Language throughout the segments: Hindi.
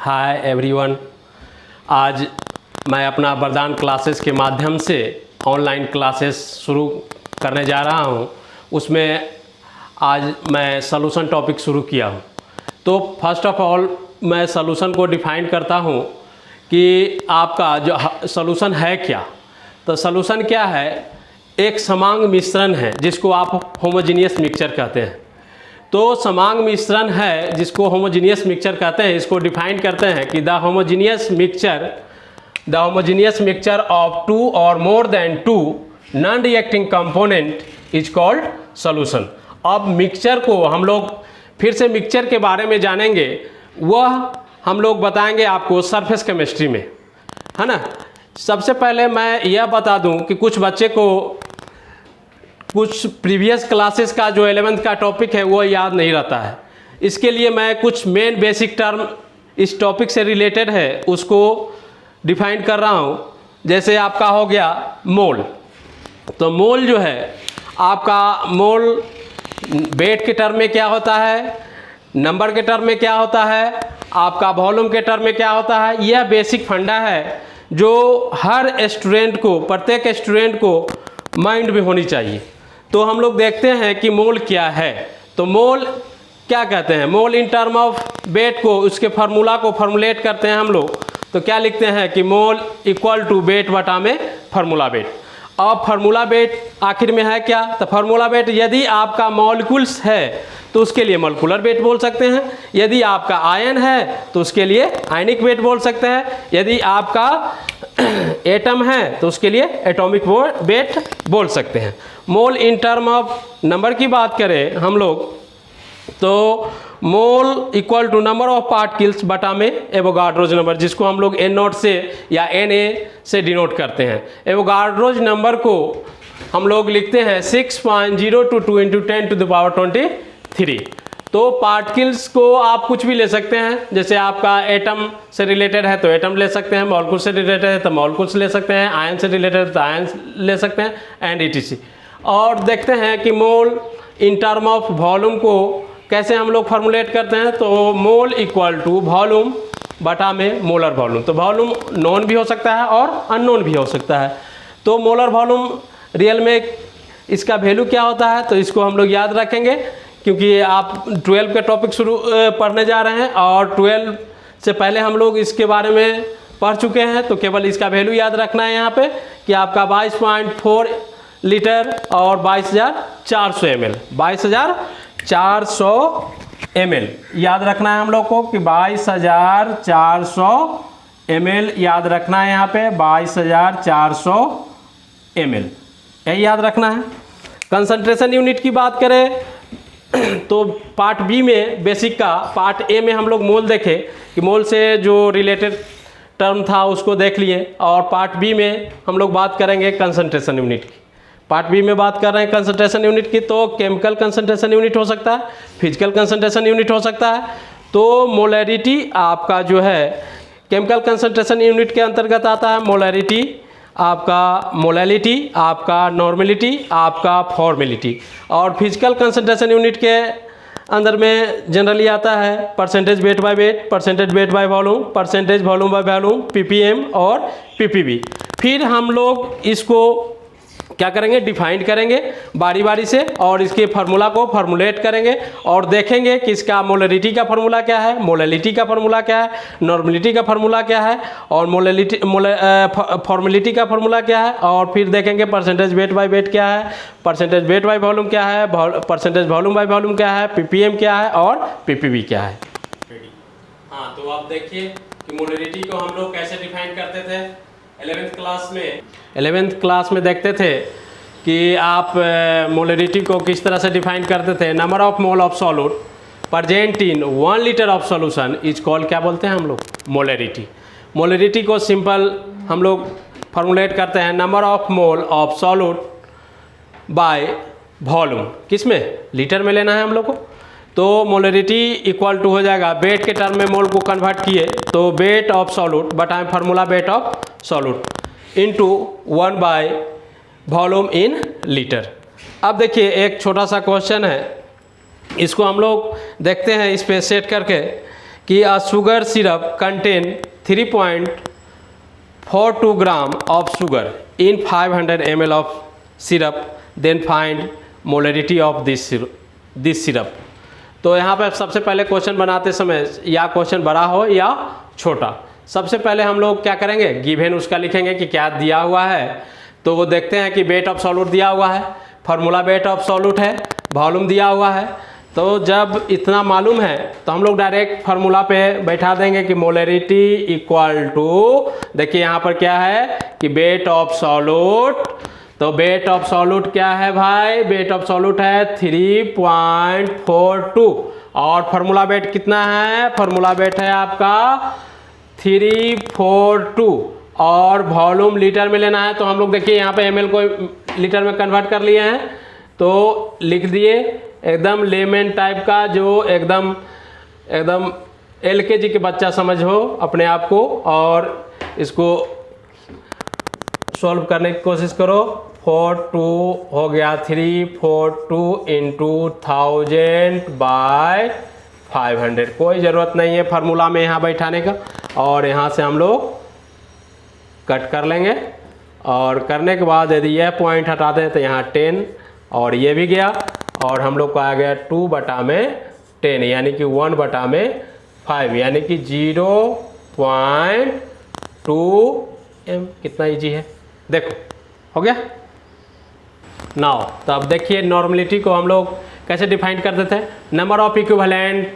Hi everyone. आज मैं अपना वरदान क्लासेस के माध्यम से ऑनलाइन क्लासेस शुरू करने जा रहा हूं। उसमें आज मैं सॉल्यूशन टॉपिक शुरू किया हूं। तो फर्स्ट ऑफ ऑल मैं सॉल्यूशन को डिफाइन करता हूं कि आपका जो सॉल्यूशन है क्या। तो सॉल्यूशन क्या है? एक समांग मिश्रण है जिसको आप होमोजीनियस मिक्सचर कहते हैं। तो समांग मिश्रण है जिसको होमोजीनियस मिक्सचर कहते हैं। इसको डिफाइन करते हैं कि the homogeneous mixture of two और more than two non reacting component is called solution. अब मिक्सचर को हम लोग फिर से मिक्सचर के बारे में जानेंगे, वह हम लोग बताएंगे आपको सरफेस केमिस्ट्री में, है ना। सबसे पहले मैं यह बता दूं कि कुछ बच्चे को कुछ प्रीवियस क्लासेस का जो 11th का टॉपिक है वो याद नहीं रहता है। इसके लिए मैं कुछ मेन बेसिक टर्म इस टॉपिक से रिलेटेड है उसको डिफाइन कर रहा हूँ। जैसे आपका हो गया मोल। तो मोल जो है आपका मोल वेट के टर्म में क्या होता है, नंबर के टर्म में क्या होता है, आपका वॉल्यूम के टर्म में क्या होता है। यह बेसिक फंडा है जो हर स्टूडेंट को, प्रत्येक स्टूडेंट को माइंड में होनी चाहिए। तो हम लोग देखते हैं कि मोल क्या है। तो मोल क्या कहते हैं? Mole in term of weight को, उसके फार्मूला को फॉर्मुलेट करते हैं हम लोग। तो क्या लिखते हैं कि मोल इक्वल टू वेट बटा में फार्मूला वेट। अब फार्मूला वेट आखिर में है क्या? तो फार्मूला वेट यदि आपका मॉलिक्यूल्स है तो उसके लिए मॉलिक्यूलर वेट बोल सकते हैं। यदि आपका आयन है तो उसके लिए आयनिक वेट बोल सकते हैं। यदि आपका एटम है तो उसके लिए एटॉमिक वेट बोल सकते हैं। Mole in term of number की बात करें हम लोग तो mole equal to number of particles बटा में एवोगाड्रोज नंबर, जिसको हम लोग N0 से या Na से डिनोट करते हैं। एवोगाड्रोज नंबर को हम लोग लिखते हैं 6.022 × 10⁻23। तो पार्टिकल्स को आप कुछ भी ले सकते हैं। जैसे आपका एटम से रिलेटेड है तो एटम ले सकते हैं, मॉलिक्यूल से रिलेटेड है तो मॉलिक्यूल्स ले सकते हैं, आयन से रिलेटेड है तो आयन ले सकते हैं, एंड etc। और देखते हैं कि मोल इन टर्म ऑफ वॉल्यूम को कैसे हम लोग फॉर्मुलेट करते हैं। तो मोल इक्वल टू वॉल्यूम बटा में मोलर वॉल्यूम। तो वॉल्यूम नॉन भी हो सकता है और अननोन भी हो सकता है। तो मोलर वॉल्यूम रियल में इसका वैल्यू क्या होता है तो इसको हम लोग याद रखेंगे, क्योंकि आप 12 का टॉपिक शुरू पढ़ने जा रहे हैं और 12 से पहले हम लोग इसके बारे में पढ़ चुके हैं। तो केवल इसका वैल्यू याद रखना है यहाँ पे कि आपका 22.4 लीटर और 22,400 ml, 22,400 ml याद रखना है हम लोग को कि 22,400 ml याद रखना है यहाँ पे 22,400 ml, यही याद रखना है। कंसंट्रेशन यूनिट की बात करें तो पार्ट बी में बेसिक का, पार्ट ए में हम लोग मोल देखे कि मोल से जो रिलेटेड टर्म था उसको देख लिए, और पार्ट बी में हम लोग बात करेंगे कंसंट्रेशन यूनिट की। पार्ट बी में बात कर रहे हैं कंसंट्रेशन यूनिट की। तो केमिकल कंसंट्रेशन यूनिट हो सकता है, फिजिकल कंसंट्रेशन यूनिट हो सकता है। तो मोलैरिटी आपका जो है केमिकल कंसंट्रेशन यूनिट के अंतर्गत आता है। मोलैरिटी आपका, मोलैलिटी आपका, नॉर्मेलिटी आपका, फॉर्मेलिटी। और फिजिकल कंसंट्रेशन यूनिट के अंदर में जनरली आता है percentage weight by weight, percentage weight by volume, percentage volume by volume, ppm और ppb। फिर हम लोग इसको क्या करेंगे? डिफाइन करेंगे बारी बारी से और इसके फार्मूला को फॉर्मुलेट करेंगे और देखेंगे कि इसका मोलरिटी का फार्मूला क्या है, मोलैलिटी का फार्मूला क्या है, नॉर्मेलिटी का फार्मूला क्या है और फॉर्मेलिटी का फार्मूला क्या है। और फिर देखेंगे परसेंटेज वेट बाय वेट क्या है, परसेंटेज वेट बाय वॉल्यूम क्या है, परसेंटेज वॉल्यूम बाय वॉल्यूम क्या है, ppm क्या है और ppb क्या है। हाँ, तो आप देखिए कि मोलरिटी को हम लोग कैसे डिफाइन करते थे 11th क्लास में देखते थे कि आप मोलरिटी को किस तरह से डिफाइन करते थे। Number of mole of solute present in 1 litre of solution is called, क्या बोलते हैं हम लोग? मोलरिटी। मोलरिटी को सिंपल हम लोग फॉर्मुलेट करते हैं number of mole of solute by volume. किस में? लीटर में लेना है हम लोग को। तो मोलरिटी इक्वल टू हो जाएगा, वेट के टर्म में मोल को कन्वर्ट किए तो वेट ऑफ सॉल्यूट बटा formula wait of solute into 1 by volume in litre. अब देखिए एक छोटा सा क्वेश्चन है, इसको हम लोग देखते हैं इस पे सेट करके कि a sugar syrup contain 3.42 gram of sugar in 500 ml of syrup, then find molarity of this syrup। तो यहाँ पर सबसे पहले क्वेश्चन बनाते समय या क्वेश्चन बड़ा हो या छोटा, सबसे पहले हम लोग क्या करेंगे, गिवन उसका लिखेंगे कि क्या दिया हुआ है। तो वो देखते हैं कि वेट ऑफ सॉल्यूट दिया हुआ है, फार्मूला वेट ऑफ सॉल्यूट है, वॉल्यूम दिया हुआ है। तो जब इतना मालूम है तो हम लोग डायरेक्ट फार्मूला पे बैठा देंगे कि मोलरिटी इक्वल टू, देखिए यहाँ पर क्या है कि वेट ऑफ सॉल्यूट। तो वेट ऑफ सॉल्यूट क्या है भाई, वेट ऑफ सॉल्यूट है 3.42 और फार्मूला वेट कितना है, फार्मूला वेट है आपका 342 और वॉल्यूम लीटर में लेना है। तो हम लोग देखिए यहाँ पे ml को लीटर में कन्वर्ट कर लिए हैं, तो लिख दिए एकदम लेमन टाइप का, जो एकदम LKG के बच्चा समझ हो अपने आप को, और इसको सॉल्व करने की कोशिश करो। 42 हो गया 342 इंटू 1000/500। कोई ज़रूरत नहीं है फार्मूला में यहाँ बैठाने का, और यहाँ से हम लोग कट कर लेंगे। और करने के बाद यदि यह पॉइंट हटा दें तो यहाँ 10 और ये भी गया, और हम लोग को आ गया 2/10 यानी कि 1/5 यानी कि 0.2 m। कितना ईजी है देखो, हो गया नाउ। तो अब देखिए नॉर्मलिटी को हम लोग कैसे डिफाइन कर देते हैं, number of equivalent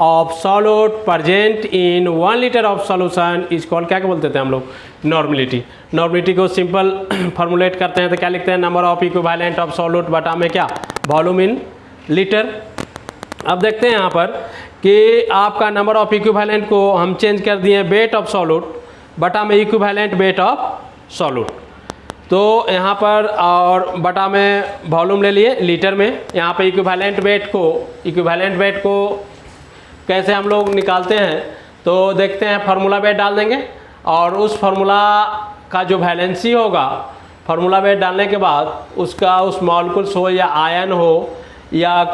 of solute present in 1 litre of solution is called, क्या बोलते थे हम लोग, नॉर्मलिटी। नॉर्मलिटी को सिंपल फॉर्मुलेट करते हैं तो क्या लिखते हैं, number of equivalent of solute बटा में क्या, वॉल्यूम इन लीटर। अब देखते हैं यहाँ पर कि आपका नंबर ऑफ इक्विवेलेंट को हम चेंज कर दिए वेट ऑफ सॉल्यूट बटा में इक्विवेलेंट वेट ऑफ सॉल्यूट। तो यहाँ पर और बटा में वॉल्यूम ले लिए लीटर में। यहाँ पे इक्विवेलेंट वेट को कैसे हम लोग निकालते हैं, तो देखते हैं फार्मूला वेट डाल देंगे, और उस फार्मूला का जो वैलेंसी होगा, फार्मूला वेट डालने के बाद उसका उस मॉलिक्यूल्स हो या आयन हो या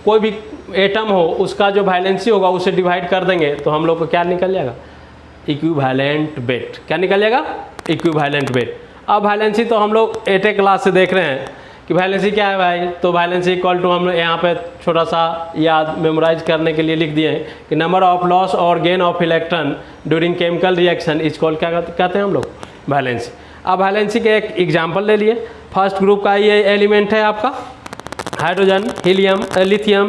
कोई भी एटम हो, उसका जो वैलेंसी होगा उसे डिवाइड कर देंगे तो हम लोग को क्या निकल जाएगा, इक्विवेलेंट वेट। क्या निकल जाएगा, इक्विवेलेंट वेट। अब वैलेंसी तो हम लोग 8 क्लास से देख रहे हैं कि वैलेंसी क्या है भाई, तो वैलेंसी इक्वल टू हम यहाँ पे छोटा सा याद मेमोराइज करने के लिए लिख दिए हैं कि नंबर ऑफ लॉस और gain of electron during chemical reaction is called, क्या कहते हैं हम लोग, वैलेंसी। अब वैलेंसी के एक एग्जांपल ले लिए। फर्स्ट ग्रुप का ये एलिमेंट है आपका hydrogen, helium, lithium,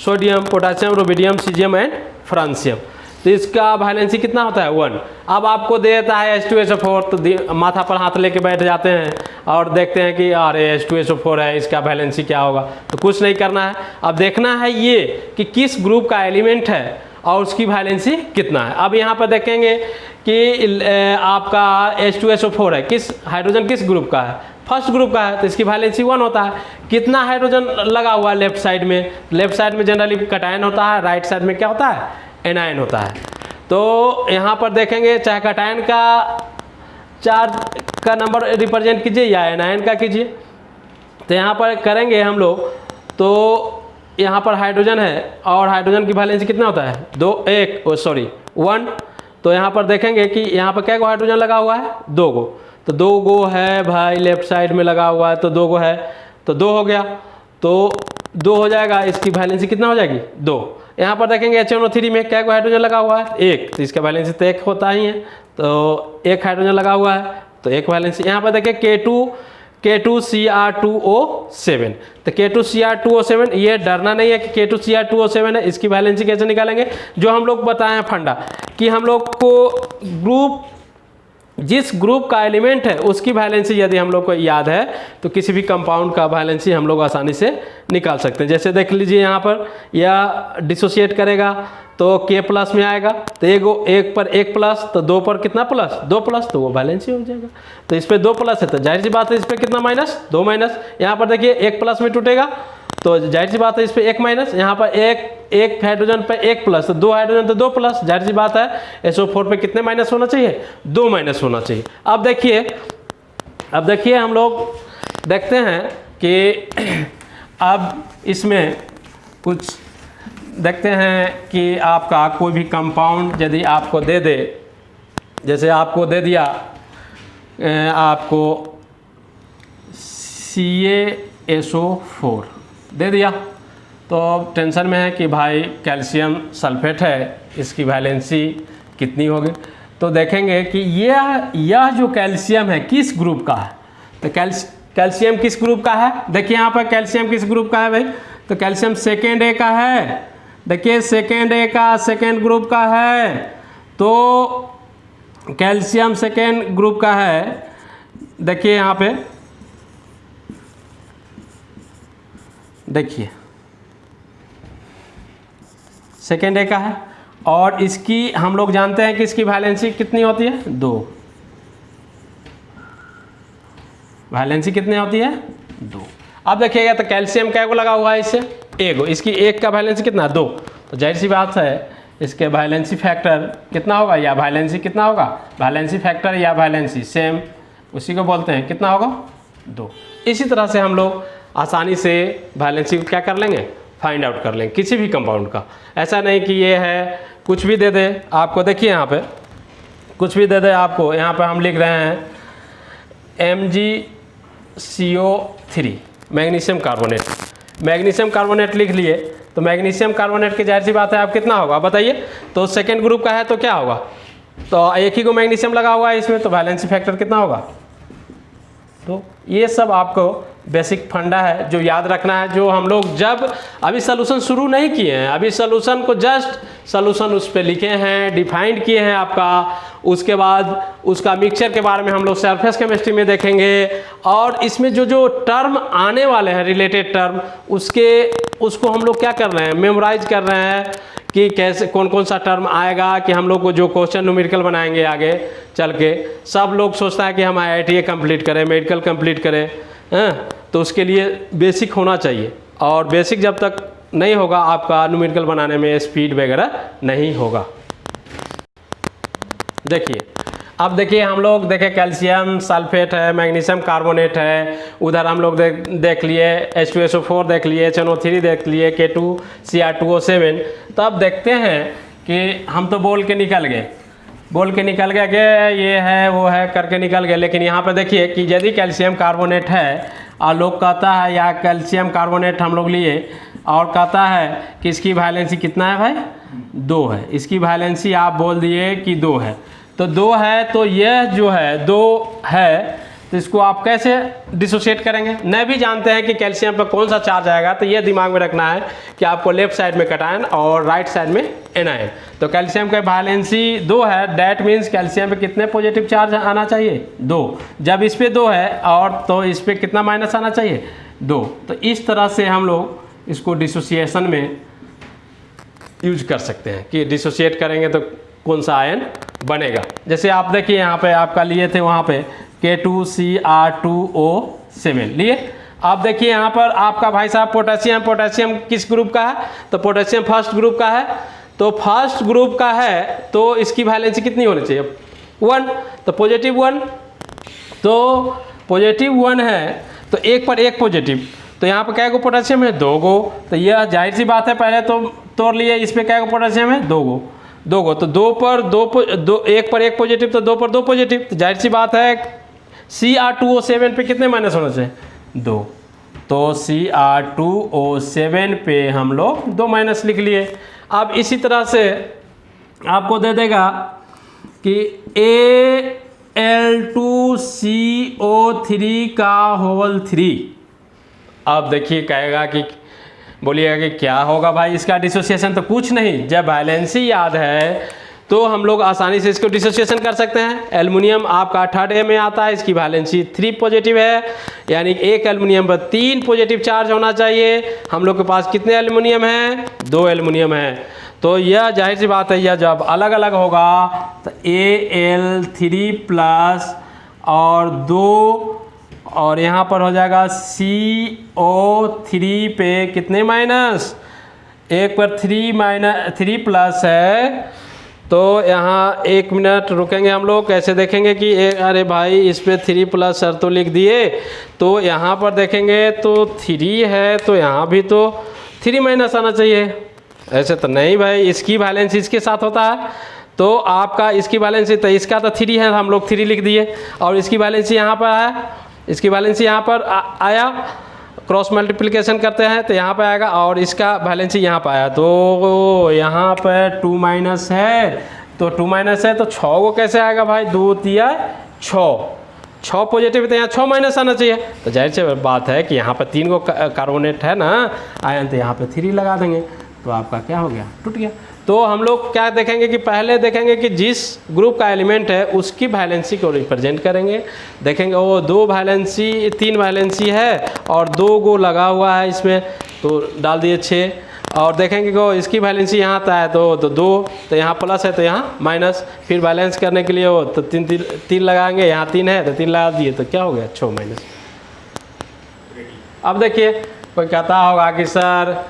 sodium, potassium, rubidium, caesium and francium. तो इसका वैलेंसी कितना होता है 1। अब आपको दे देता है H2SO4, तो माथा पर हाथ लेके बैठ जाते हैं और देखते हैं कि अरे H2SO4 है, इसका वैलेंसी क्या होगा। तो कुछ नहीं करना है, अब देखना है ये कि किस ग्रुप का एलिमेंट है और उसकी वैलेंसी कितना है। अब यहाँ पर देखेंगे कि आपका H2SO4 है, किस हाइड्रोजन किस ग्रुप का है, फर्स्ट ग्रुप का है, तो इसकी वैलेंसी 1 होता है। कितना हाइड्रोजन लगा हुआ है लेफ्ट साइड में, लेफ्ट साइड में जनरली कटायन होता है, राइट साइड में क्या होता है, एनायन होता है। तो यहाँ पर देखेंगे चाहे कटायन का चार्ज का नंबर रिप्रेजेंट कीजिए या एनायन का कीजिए। तो यहाँ पर करेंगे हम लोग, तो यहाँ पर हाइड्रोजन है और हाइड्रोजन की वैलेंसी कितना होता है 1। तो यहाँ पर देखेंगे कि यहाँ पर क्या गो हाइड्रोजन लगा हुआ है, 2 गो। तो 2 गो है भाई लेफ्ट साइड में लगा हुआ है, तो 2 गो है, तो 2 हो गया, तो 2 हो जाएगा। इसकी वैलेंसी कितना हो जाएगी 2। यहाँ पर देखेंगे HNO3 में क्या हाइड्रोजन लगा हुआ है 1, तो इसका वैलेंसी तो 1 होता ही है, तो 1 हाइड्रोजन लगा हुआ है तो 1 वैलेंसी। यहाँ पर देखिए K2Cr2O7, तो K2Cr2O7, ये डरना नहीं है कि K2Cr2O7 है। इसकी वैलेंसी कैसे निकालेंगे, जो हम लोग बताए हैं फंडा कि हम लोग को जिस ग्रुप का एलिमेंट है उसकी वैलेंसी यदि हम लोग को याद है तो किसी भी कंपाउंड का वैलेंसी हम लोग आसानी से निकाल सकते हैं। जैसे देख लीजिए यहाँ पर यह डिसोशिएट करेगा तो K+ में आएगा, तो 1 पर 1 प्लस, तो 2 पर कितना प्लस, 2 प्लस, तो वो वैलेंसी हो जाएगा। तो इस पर 2 प्लस है तो जाहिर सी बात है इस पर कितना माइनस, 2 माइनस। यहाँ पर देखिए 1 प्लस में टूटेगा तो जाहिर सी बात है इस पर 1 माइनस। यहाँ पर एक हाइड्रोजन पे 1 प्लस, तो 2 हाइड्रोजन तो 2 प्लस, जाहिर सी बात है SO4 पे कितने माइनस होना चाहिए, 2 माइनस होना चाहिए। अब देखिए हम लोग देखते हैं कि अब इसमें कुछ देखते हैं कि आपका कोई भी कंपाउंड यदि आपको दे दे, जैसे आपको दे दिया आपको CaSO4 दे दिया, तो अब टेंशन में है कि भाई कैल्शियम सल्फेट है, इसकी वैलेंसी कितनी होगी। तो देखेंगे कि यह जो कैल्शियम है किस ग्रुप का है। तो कैल्शियम किस ग्रुप का है, देखिए यहाँ पर कैल्शियम किस ग्रुप का है भाई, तो कैल्शियम सेकेंड ए का है। देखिए सेकेंड ए का सेकेंड ग्रुप का है, तो कैल्शियम सेकेंड ग्रुप का है। देखिए यहाँ पे देखिए सेकेंड ए का है, और इसकी हम लोग जानते हैं कि इसकी वैलेंसी कितनी होती है, 2। वैलेंसी कितनी होती है, 2। अब देखिएगा तो कैल्शियम क्या को लगा हुआ है, इससे एगो, इसकी एक का वैलेंसी कितना, 2। तो जाहिर सी बात है इसके वैलेंसी फैक्टर कितना होगा, या वैलेंसी कितना होगा, वैलेंसी फैक्टर या वैलेंसी सेम उसी को बोलते हैं, कितना होगा, 2। इसी तरह से हम लोग आसानी से वैलेंसी को क्या कर लेंगे, फाइंड आउट कर लेंगे किसी भी कंपाउंड का। ऐसा नहीं कि ये है कुछ भी दे दे आपको, देखिए यहाँ पे कुछ भी दे दे आपको, यहाँ पे हम लिख रहे हैं MgCO3 magnesium carbonate, magnesium carbonate लिख लिए। तो मैग्नीशियम कार्बोनेट की जाहिर सी बात है आप कितना होगा बताइए, तो सेकेंड ग्रुप का है तो क्या होगा, तो एक ही को मैग्नीशियम लगा हुआ है इसमें, तो वैलेंसी फैक्टर कितना होगा। तो ये सब आपको बेसिक फंडा है जो याद रखना है, जो हम लोग जब अभी सॉल्यूशन शुरू नहीं किए हैं, अभी सॉल्यूशन को जस्ट सॉल्यूशन उस पर लिखे हैं, डिफाइंड किए हैं आपका। उसके बाद उसका मिक्सचर के बारे में हम लोग सरफेस केमिस्ट्री में देखेंगे, और इसमें जो जो टर्म आने वाले हैं रिलेटेड टर्म, उसको हम लोग क्या कर रहे हैं, मेमोराइज कर रहे हैं कि कैसे कौन कौन सा टर्म आएगा, कि हम लोग को जो क्वेश्चन न्यूमेरिकल बनाएंगे आगे चल के। सब लोग सोचता है कि हम IITA कंप्लीट करें, मेडिकल कंप्लीट करें, तो उसके लिए बेसिक होना चाहिए, और बेसिक जब तक नहीं होगा आपका न्यूमेरिकल बनाने में स्पीड वगैरह नहीं होगा। देखिए अब देखिए हम लोग देखें कैल्शियम सल्फेट है, मैग्नीशियम कार्बोनेट है, उधर हम लोग देख लिए H2SO4 देख लिए, HNO3 देख लिए, K2Cr2O7। तो अब देखते हैं कि हम तो बोल के निकल गए कि ये है वो है करके निकल गए, लेकिन यहाँ पे देखिए कि यदि कैल्शियम कार्बोनेट है और लोग कहता है, या कैल्शियम कार्बोनेट हम लोग लिए और कहता है कि इसकी वैलेंसी कितना है भाई, 2 है। इसकी वैलेंसी आप बोल दिए कि 2 है, तो 2 है, तो यह जो है 2 है, तो इसको आप कैसे डिसोशिएट करेंगे। नहीं भी जानते हैं कि कैल्शियम पर कौन सा चार्ज आएगा, तो ये दिमाग में रखना है कि आपको लेफ्ट साइड में कैटायन और राइट साइड में एनायन। तो कैल्शियम का वैलेंसी 2 है, डैट मीन्स कैल्शियम पे कितने पॉजिटिव चार्ज आना चाहिए, 2। जब इस पे 2 है और तो इस पे कितना माइनस आना चाहिए, 2। तो इस तरह से हम लोग इसको डिसोसिएशन में यूज कर सकते हैं कि डिसोशिएट करेंगे तो कौन सा आयन बनेगा। जैसे आप देखिए यहाँ पे आपका लिए थे वहाँ पे K2Cr2O7 लिए। आप देखिए यहाँ पर आपका भाई साहब पोटेशियम किस ग्रुप का है, तो पोटेशियम फर्स्ट ग्रुप का है। तो फर्स्ट ग्रुप का है तो इसकी वैलेंसी कितनी होनी चाहिए, 1। तो पॉजिटिव 1, तो पॉजिटिव 1 है, तो एक पर एक पॉजिटिव, तो यहाँ पर क्या गो पोटेशियम है, 2 गो। तो यह जाहिर सी बात है, पहले तो तोड़ लिए, इस पर क्या गो पोटेशियम है, 2 गो। तो 2 पर 2 एक पर एक पॉजिटिव, तो 2 पर 2 पॉजिटिव, तो जाहिर सी बात है Cr2O7 पे कितने माइनस होना चाहिए, 2। तो Cr2O7 पे हम लोग 2 माइनस लिख लिए। अब इसी तरह से आपको दे देगा कि Al2CO3 का होल 3। अब देखिए कहेगा कि बोलिएगा कि क्या होगा भाई इसका डिसोसिएशन, तो कुछ नहीं, जब वैलेंसी याद है तो हम लोग आसानी से इसको डिसोसिएशन कर सकते हैं। एल्युमिनियम आपका 3rd A में आता है, इसकी वैलेंसी 3 पॉजिटिव है, यानी एक एल्युमिनियम पर 3 पॉजिटिव चार्ज होना चाहिए। हम लोग के पास कितने एल्युमिनियम हैं, 2 एल्युमिनियम हैं। तो यह जाहिर सी बात है, यह जब अलग अलग होगा तो Al3+ और 2, और यहाँ पर हो जाएगा CO3 पे कितने माइनस, एक पर 3+ है। तो यहाँ 1 मिनट रुकेंगे हम लोग, कैसे देखेंगे कि अरे भाई इस पर 3+ सर तो लिख दिए, तो यहाँ पर देखेंगे तो 3 है, तो यहाँ भी तो 3 माइनस आना चाहिए। ऐसे तो नहीं भाई, इसकी वैलेंसी इसके साथ होता है, तो आपका इसकी वैलेंसी तो इसका तो 3 है, हम लोग 3 लिख दिए, और इसकी वैलेंसी यहाँ पर है, इसकी वैलेंसी यहाँ पर आया, क्रॉस मल्टीप्लिकेशन करते हैं तो यहाँ पर आएगा, और इसका वैलेंसी यहाँ पर आया, तो यहाँ पर 2 माइनस है, तो 2 माइनस है तो 6 को कैसे आएगा भाई, 2 तिया 6 पॉजिटिव, तो यहाँ 6 माइनस आना चाहिए, तो जाहिर सी बात है कि यहाँ पर 3 को कार्बोनेट है ना आयन, तो यहाँ पर 3 लगा देंगे, तो आपका क्या हो गया, टूट गया। तो हम लोग क्या देखेंगे कि पहले देखेंगे कि जिस ग्रुप का एलिमेंट है उसकी वैलेंसी को रिप्रेजेंट करेंगे, देखेंगे वो 3 वैलेंसी है और 2 गो लगा हुआ है इसमें, तो डाल दिए 6, और देखेंगे कि इसकी वैलेंसी यहाँ था है तो 2, तो यहाँ प्लस है तो यहाँ माइनस, फिर बैलेंस करने के लिए वो तो 3 लगाएंगे, यहाँ 3 है तो 3 लगा दिए, तो क्या हो गया 6 माइनस। अब देखिए कोई कहता होगा कि सर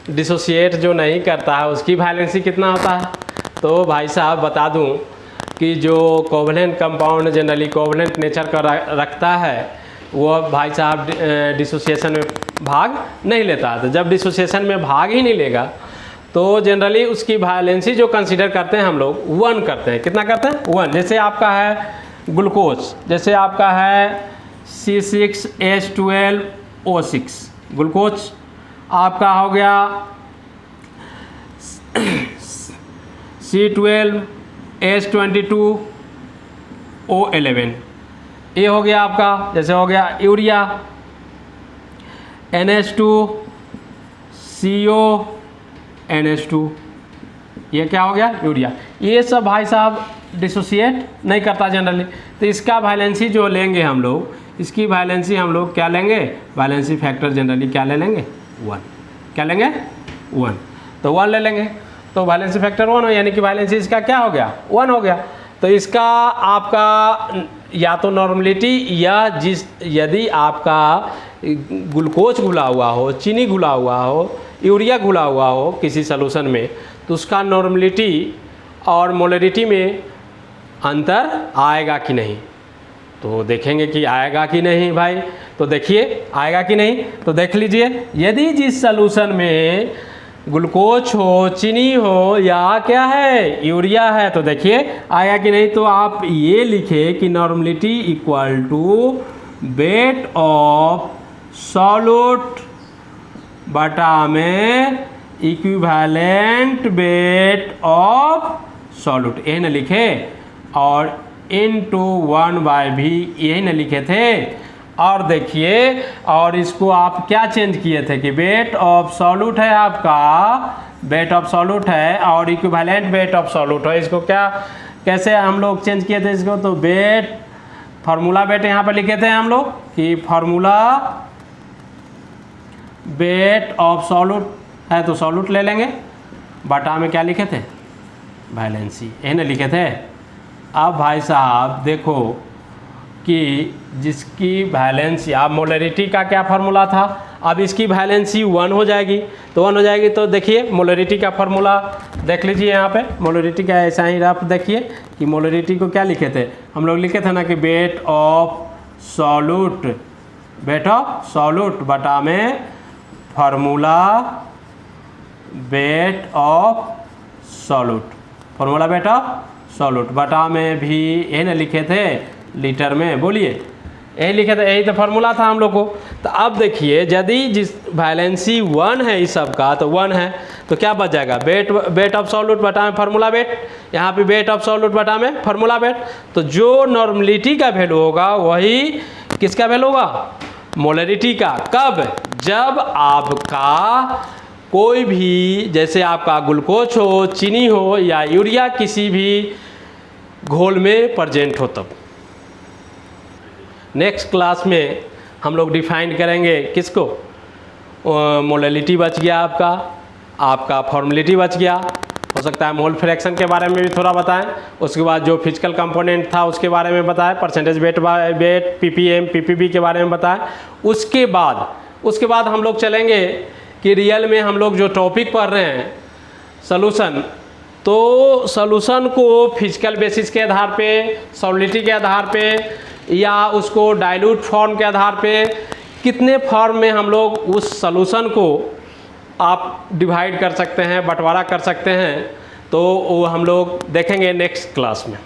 डिसोसिएट जो नहीं करता है उसकी वैलेंसी कितना होता है, तो भाई साहब बता दूं कि जो covalent compound generally covalent nature का रखता है वो भाई साहब डिसोसिएशन में भाग नहीं लेता, तो जब डिसोसिएशन में भाग ही नहीं लेगा तो जनरली उसकी वैलेंसी जो कंसीडर करते हैं हम लोग 1 करते हैं, कितना करते हैं 1। जैसे आपका है ग्लूकोज, जैसे आपका है C6H12O6 ग्लूकोज, आपका हो गया C12H22O11, ये हो गया आपका, जैसे हो गया यूरिया NH2CO ये क्या हो गया यूरिया। ये सब भाई साहब डिसोसिएट नहीं करता जनरली, तो इसका वैलेंसी जो लेंगे हम लोग, इसकी वैलेंसी हम लोग क्या लेंगे, वैलेंसी फैक्टर जनरली क्या ले लेंगे 1, क्या लेंगे 1, तो 1 ले लेंगे, तो वैलेंसी फैक्टर 1 हो, यानी कि वैलेंसी इसका क्या हो गया 1 हो गया। तो इसका आपका या तो नॉर्मलिटी या यदि आपका ग्लूकोज घुला हुआ हो, चीनी घुला हुआ हो, यूरिया घुला हुआ हो किसी सॉल्यूशन में, तो उसका नॉर्मलिटी और मोलरिटी में अंतर आएगा कि नहीं, तो देखेंगे कि आएगा कि नहीं भाई, तो देखिए आएगा कि नहीं, तो देख लीजिए यदि जिस सॉल्यूशन में ग्लूकोज हो, चीनी हो या क्या है यूरिया है, तो देखिए आया कि नहीं, तो आप ये लिखे कि normality equal to weight of solute बटा में इक्विवेलेंट वेट ऑफ सॉल्यूट, ये न लिखे, और इनटू 1/v यही न लिखे थे। और देखिए, और इसको आप क्या चेंज किए थे कि वेट ऑफ सॉल्यूट है आपका, वेट ऑफ सॉल्यूट है और इक्विवेलेंट वेट ऑफ सॉल्यूट है, इसको क्या कैसे हम लोग चेंज किए थे इसको, तो वेट फार्मूला वेट यहाँ पर लिखे थे हम लोग कि फार्मूला वेट ऑफ सॉल्यूट है तो सॉल्यूट ले लेंगे, बटा में क्या लिखे थे वैलेंसी, यही ना लिखे थे। अब भाई साहब देखो कि जिसकी वैलेंसी, आप मोलरिटी का क्या फार्मूला था, अब इसकी वैलेंसी 1 हो जाएगी, तो 1 हो जाएगी, तो देखिए मोलरिटी का फार्मूला देख लीजिए यहाँ पे, मोलरिटी का ऐसा ही आप देखिए कि मोलरिटी को क्या लिखे थे हम लोग, लिखे थे ना कि wait of solute, wait of solute बटा में formula wait of solute, formula wait of solute बटा में भी यही ना लिखे थे लीटर में, बोलिए यही लिखे थे, यही तो फार्मूला था हम लोग को। तो अब देखिए यदि जिस वैलेंसी 1 है इस सब का, तो 1 है तो क्या बच जाएगा, वेट ऑफ सॉल्यूट बटा में फार्मूला वेट, यहाँ पे वेट ऑफ सॉल्यूट बटा में फार्मूला वेट, तो जो नॉर्मलिटी का वैल्यू होगा वही किसका वैल्यू होगा, मोलरिटी का। कब, जब आपका कोई भी, जैसे आपका ग्लूकोज हो, चीनी हो या यूरिया किसी भी घोल में प्रेजेंट हो तब। नेक्स्ट क्लास में हम लोग डिफाइन करेंगे किसको, मोलरिटी बच गया आपका फॉर्मुलिटी बच गया, हो सकता है मोल फ्रैक्शन के बारे में भी थोड़ा बताएं, उसके बाद जो फिजिकल कंपोनेंट था उसके बारे में बताएं, percentage weight by weight, ppm PPB के बारे में बताएं। उसके बाद हम लोग चलेंगे कि रियल में हम लोग जो टॉपिक पढ़ रहे हैं सॉल्यूशन, तो सॉल्यूशन को फिजिकल बेसिस के आधार पे, सॉलिडिटी के आधार पे या उसको डाइल्यूट फॉर्म के आधार पे, कितने फॉर्म में हम लोग उस सॉल्यूशन को आप डिवाइड कर सकते हैं, बंटवारा कर सकते हैं, तो वो हम लोग देखेंगे नेक्स्ट क्लास में।